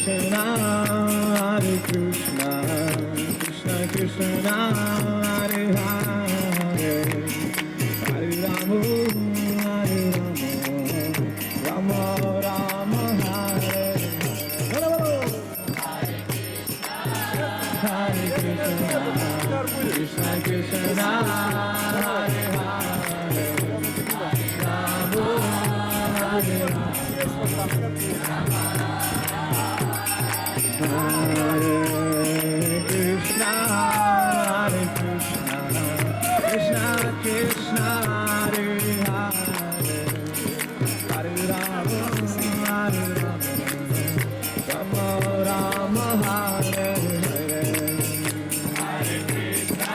Krishna, Hare Krishna, Krishna Krishna, Hare Hare, Hare Rama, Hare Rama, Rama Rama, Hare Hare. Hare Krishna, Krishna Krishna, Hare Hare, Rama, Hare Rama. Hare Krishna, Hare Krishna, Krishna Krishna, Hare Hare, Hare Rama, Hare Rama, Rama Rama, Hare Hare. Hare Krishna,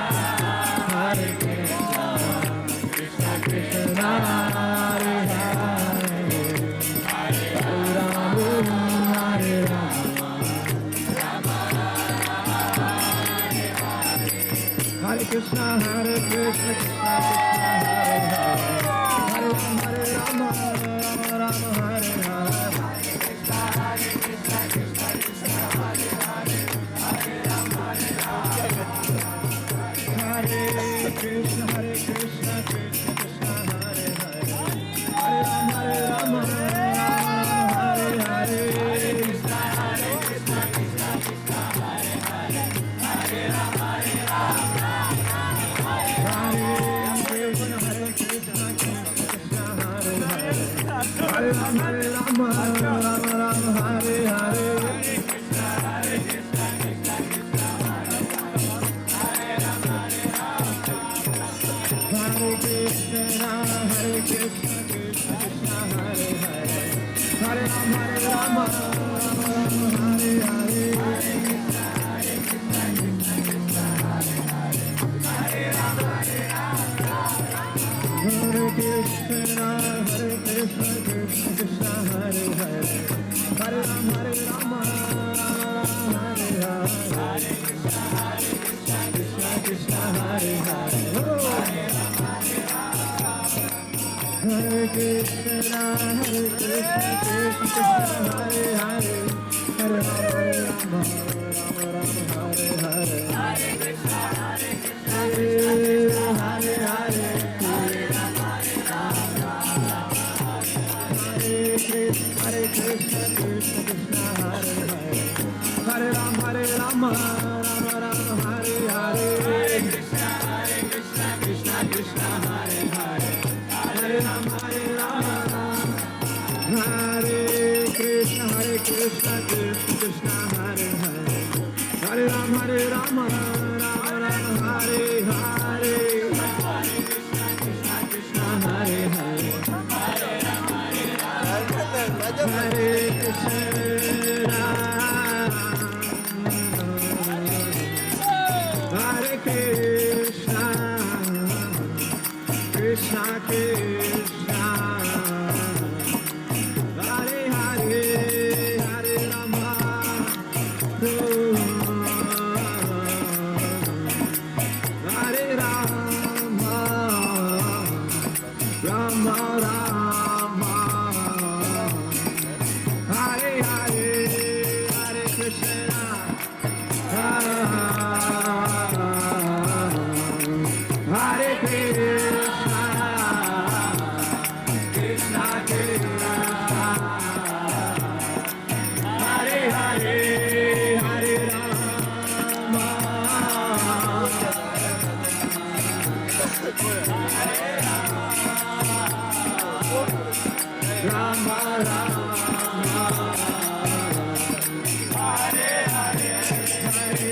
Hare Krishna, Krishna Krishna, Hare Hare, Hare Rama, Hare Rama. Hare Krishna, Hare Krishna, Krishna Krishna, Hare Hare, Hare Rama, Rama Rama, Hare Hare. Hare Krishna, Krishna Krishna, Hare Hare, Hare Rama, Hare Krishna, Hare Krishna, Krishna Krishna, Hare Hare, Hare Rama, Hare Hare. Hare Krishna, Krishna Krishna, Hare Hare, Hare Rama, Hare Rama, Rama Rama, Hare Hare. Hare Krishna, Krishna Krishna, Hare Rama, Hare Krishna, Krishna Krishna, Hare Hare, Hare Rama, Rama Rama, Hare Hare. Hare Krishna, Krishna Krishna, Hare Hare, Hare Rama, Hare Krishna, Krishna Krishna, Hare Hare, Hare Rama, Hare Hare. Hare Krishna, Krishna Krishna, Hare Hare, Hare Krishna, Krishna Krishna, Hare Hare, Hare Rama, Hare Hare. Hare Krishna, Hare Hare, Hare Krishna, Krishna Krishna, Hare Hare, Hare Rama, Rama Rama, Hare Hare. Hare Krishna, Krishna Krishna, Hare Hare, Hare Rama, Hare Krishna, Krishna Krishna, Hare Hare, Hare Rama, Rama Rama, Hare Hare. Hare Krishna, Krishna, Hare Hare, Hare Krishna, Hare Krishna, Krishna Krishna, Hare Hare, Hare Rama, Hare Rama, Rama Rama, Hare Hare, Hare Krishna, Hare Krishna, Krishna Krishna, Hare Hare, Hare Rama, Rama Rama, Hare Hare, Hare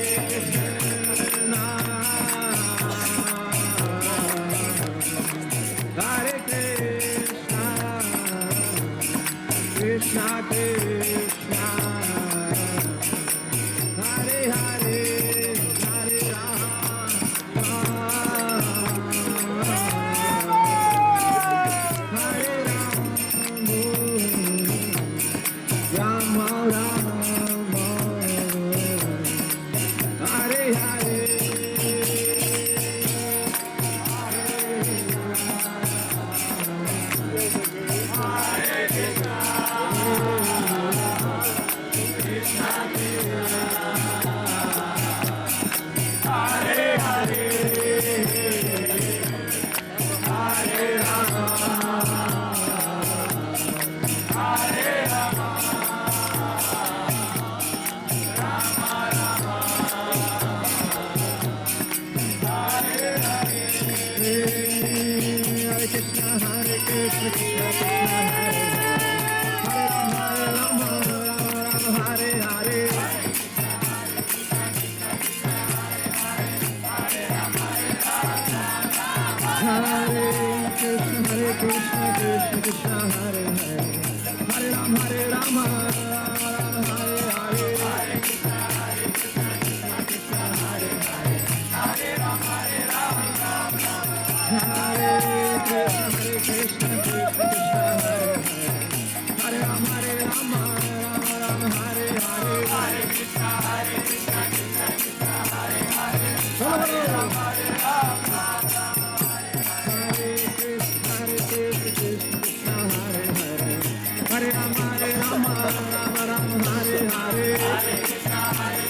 Krishna, Hare Krishna, Krishna Krishna, Hare Hare, Hare Rama, Hare Rama, Rama Rama, Hare Hare. Hare Krishna, Hare Hare, Hare Rama, Hare Rama, Rama Rama, Hare Hare, Krishna, Hare Hare, Hare Rama, Hare Rama, Hare Krishna, Krishna Krishna, Hare Hare, Hare Rama, Hare Rama, Rama Rama, Hare Hare, Hare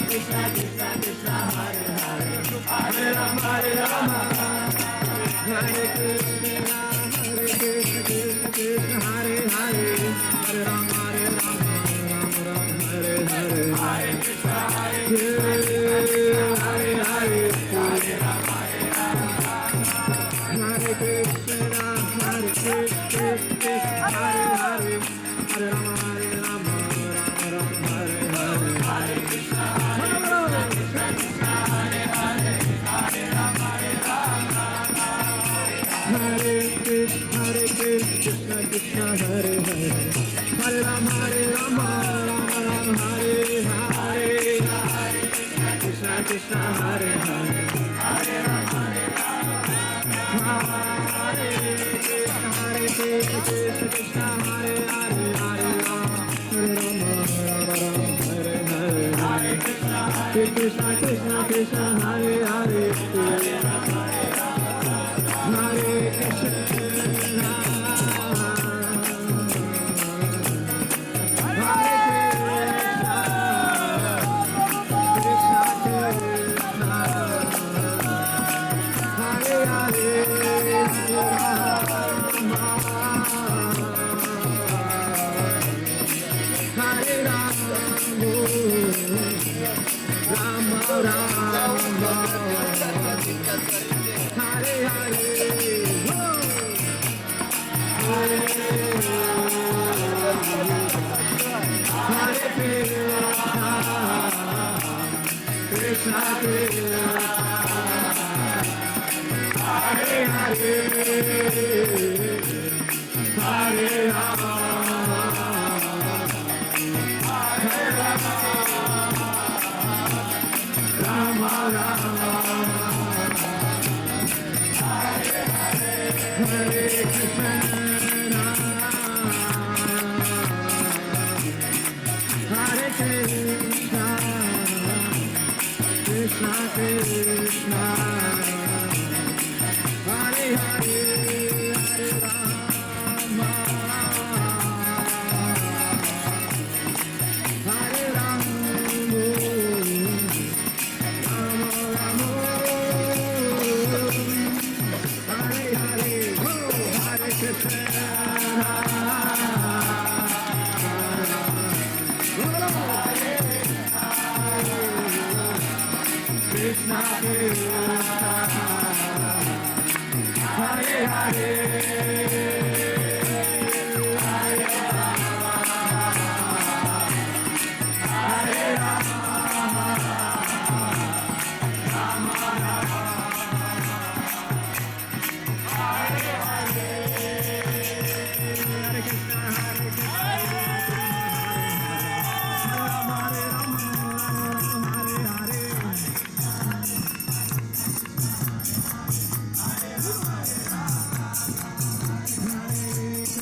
Krishna, Krishna Krishna, Hare Hare, Hare Rama, Hare Rama, Hare Krishna, Krishna Hare Hare, Hare Rama, Hare Rama, Rama Rama, Hare Hare, Hare Krishna, Krishna Krishna, Hare Hare, Hare Rama, Hare Rama, Hare Krishna, Krishna Hare Hare, Hare Rama, Hare Rama, Rama Rama, Hare Hare, Hare Krishna, Hare Hare, Hare Rama, Hare Krishna, Hare Krishna, Hare Hare, Hare Rama, Hare Rama, Rama Rama, Hare Hare, Hare Krishna, Hare Krishna, Hare Hare, Hare Rama, Hare Rama, Hare Krishna, Krishna Krishna, Hare Hare, Hare Rama, Hare Rama, Rama Rama, Hare Hare, Hare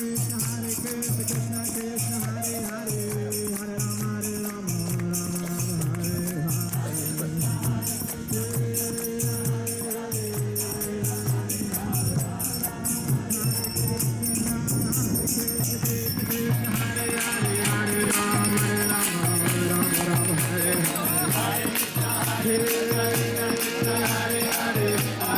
Krishna, Krishna, Hare Hare, Hare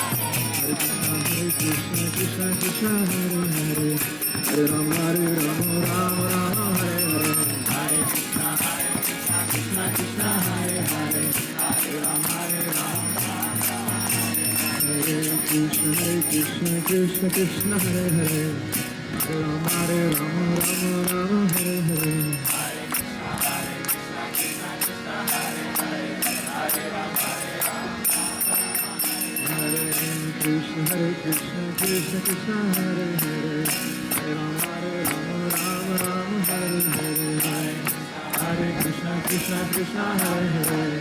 Rama, Hare Hare Krishna, Krishna, Hare Hare, Hare Rama, Hare Rama, Rama Rama, Hare Hare, Hare Krishna, Krishna Krishna, Hare Hare, Hare Rama, Hare Krishna, Krishna Krishna, Hare Hare, Hare Rama, Hare Rama, Rama Rama, Hare Hare, Hare Krishna, Krishna Krishna, Hare Hare, Hare Rama, Rama Rama, Hare Hare, Hare Krishna, Krishna Krishna, Hare Hare,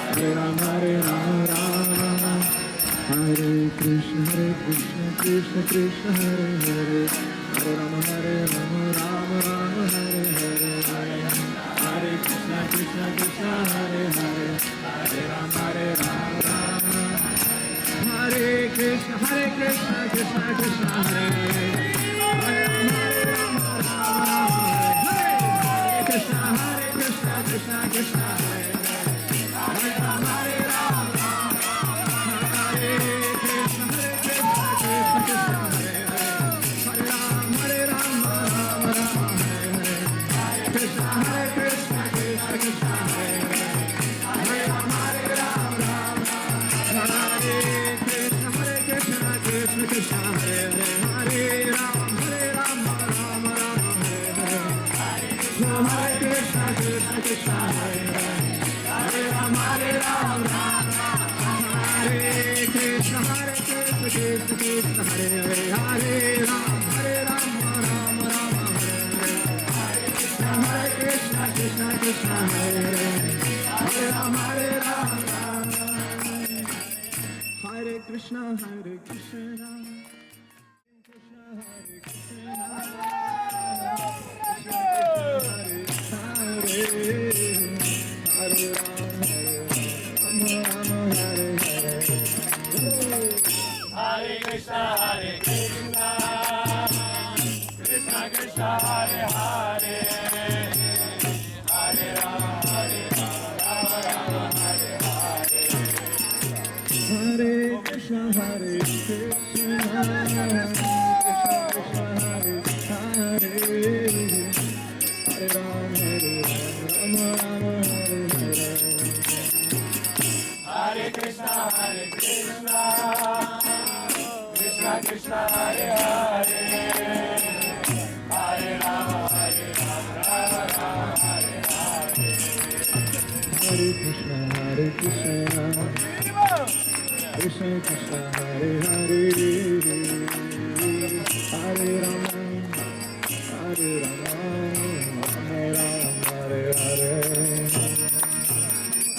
Hare Rama, Rama, Hare Krishna, Krishna Krishna, Hare Hare, Hare Rama, Rama Rama, Hare Hare, Hare Krishna, Krishna, Hare Hare, Hare Rama, Rama, Hare Krishna, Krishna Krishna, Hare Hare, Hare Rama, Rama, Hare Krishna, Krishna Krishna, Hare Hare, Hare Rama, Rama, Hare Krishna, Krishna Krishna, Hare Hare, Hare Rama, Rama, Hare Hare, Krishna, Krishna Krishna, Hare Hare, Hare Rama, Rama, Hare Krishna, Krishna Krishna, Hare Hare, Hare Rama, Rama, Hare Hare, Hare Krishna, Krishna Hare Hare, Hare Rama, Rama, Hare Krishna, Krishna Hare Hare, Hare Rama, Rama, Hare Krishna, Krishna Hare Hare, Hare Rama, Rama, Hare Krishna, Krishna Hare Krishna, Hare Rama, Hare Hare, Hare Krishna, Krishna Krishna, Hare Hare, Hare Rama, Rama Rama, Hare Hare. Hare Krishna, Krishna Hare Hare, Hare Rama, Rama, Hare Hare. Hare Krishna, Krishna Krishna, Hare Hare, Hare Rama, Rama Rama, Hare Hare. Hare Krishna, Krishna Krishna, Hare Hare, Hare Rama, Rama Rama, Hare Hare.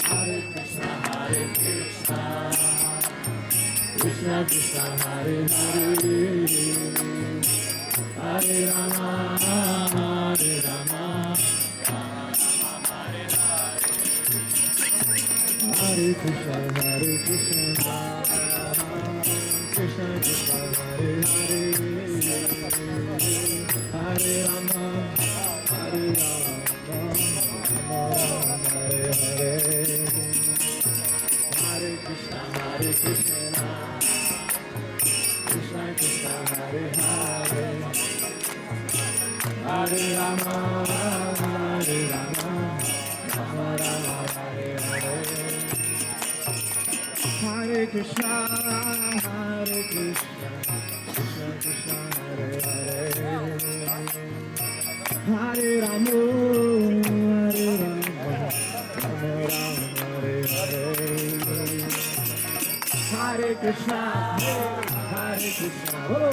Hare Krishna, Krishna Krishna, Hare Hare, Hare Rama, Rama, Hare Krishna, Krishna Krishna, Hare Hare, Hare Rama, Rama, Hare Hare. Hare Krishna, Krishna Krishna, Hare Hare, Hare Rama, Rama, Rama, Hare Hare. Hare Krishna, Krishna Krishna, Hare Hare, Hare Rama, Rama, Hare Hare. Hare Krishna, oh,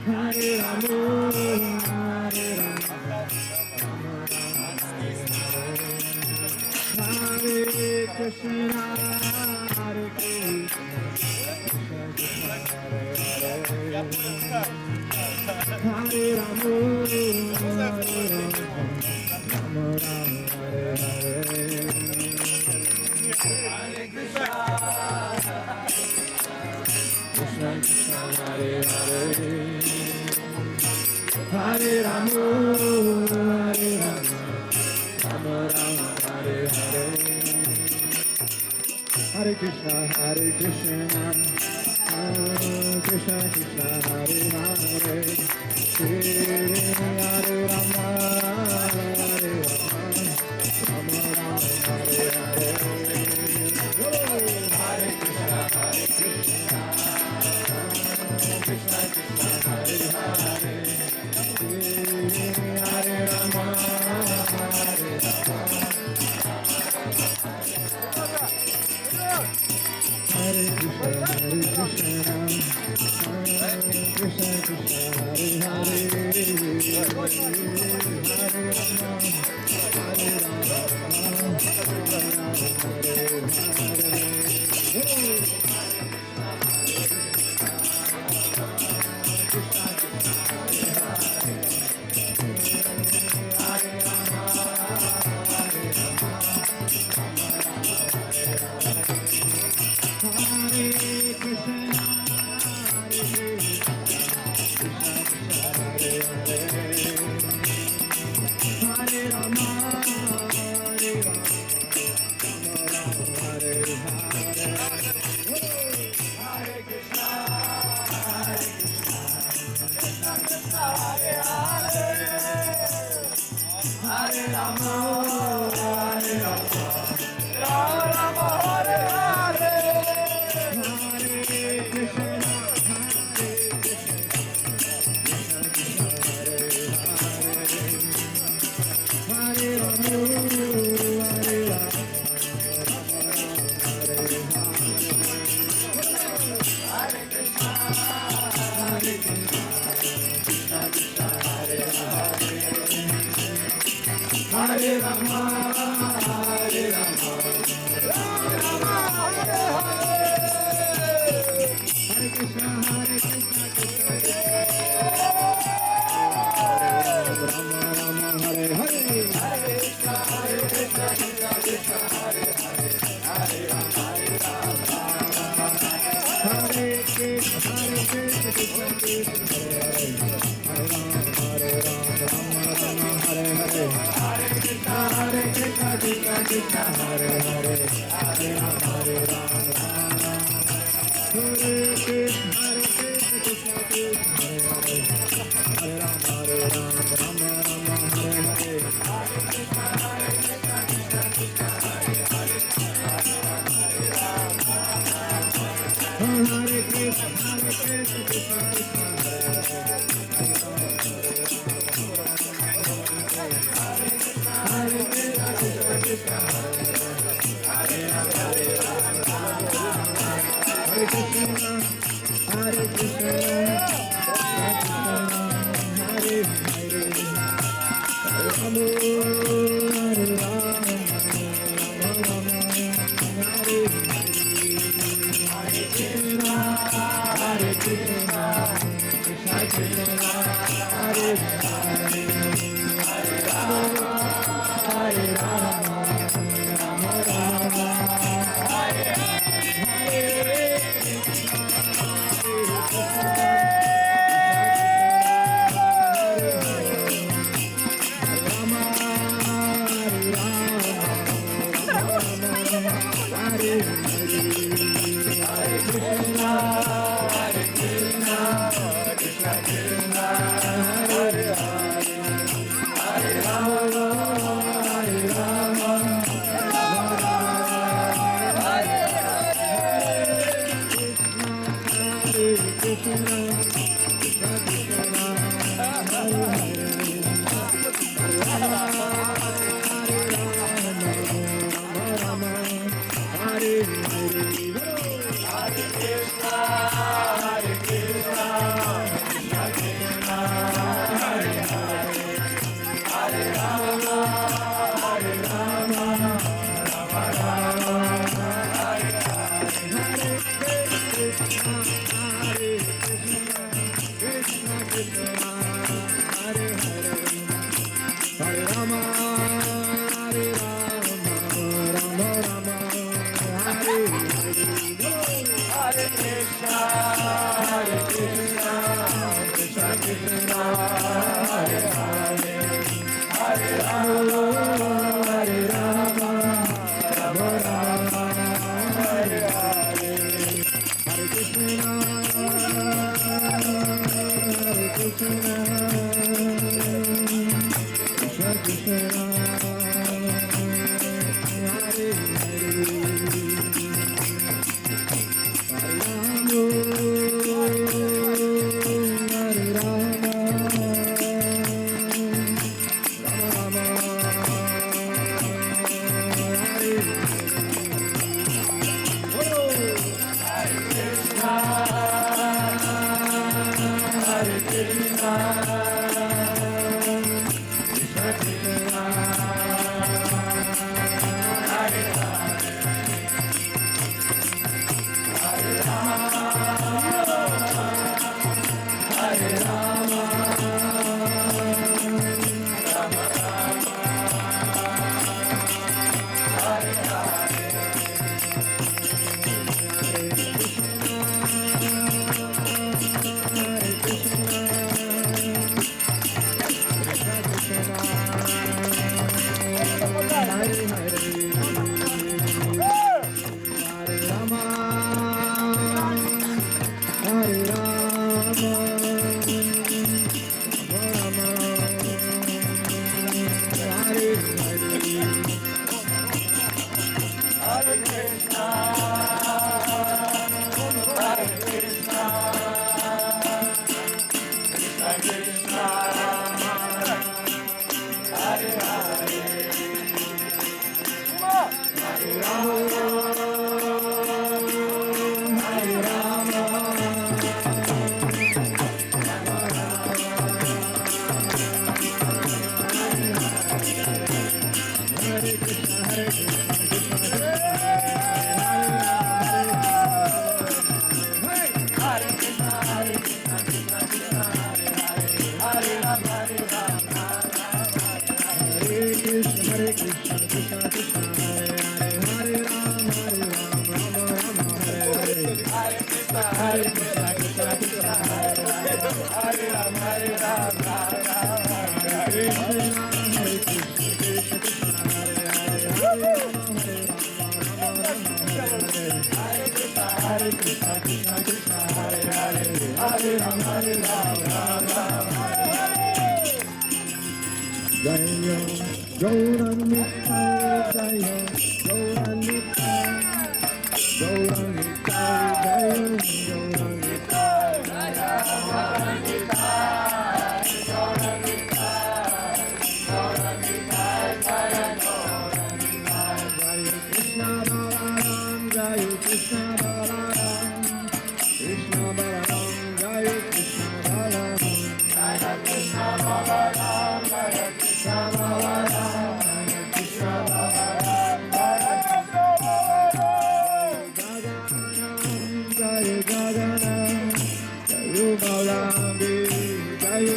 Hare Rama, Hare Krishna, Hare Krishna, Hare Rama, Rama Rama, Hare Hare. Krishna Krishna, Hare Hare, Hare Rama, Rama Rama, Hare Hare. Hare Krishna, Krishna Krishna, Hare Hare, Hare Rama, Rama Rama, Hare Hare. Hare Krishna, Krishna Krishna, Hare Hare, Hare Rama, Hare Rama. Hare Rama Jaya Gauranga Jaya Gauranga Gauranga Jaya Krishna Balaram Jaya Krishna Balaram Krishna Balaram Jaya Krishna Balaram Jaya Krishna Balaram Jaya Krishna Balaram Jaya Krishna Balaram Jaya Jagannath Jaya Balaram Jaya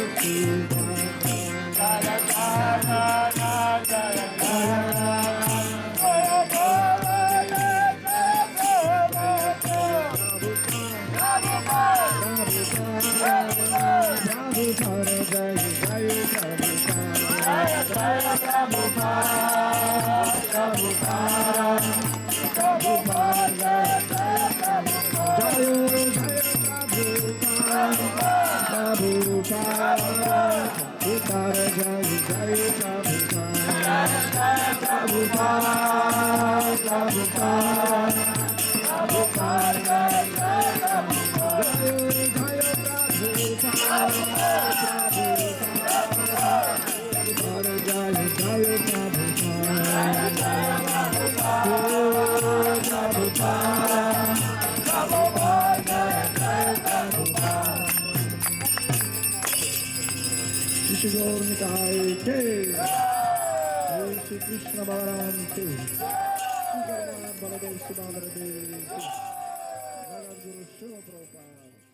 Shri Gaur Nitai Ke Shri Krishna Balaram Ke Shri Balaram Baladev Subhadra Devi Ke Jagadguru Srila Prabhupada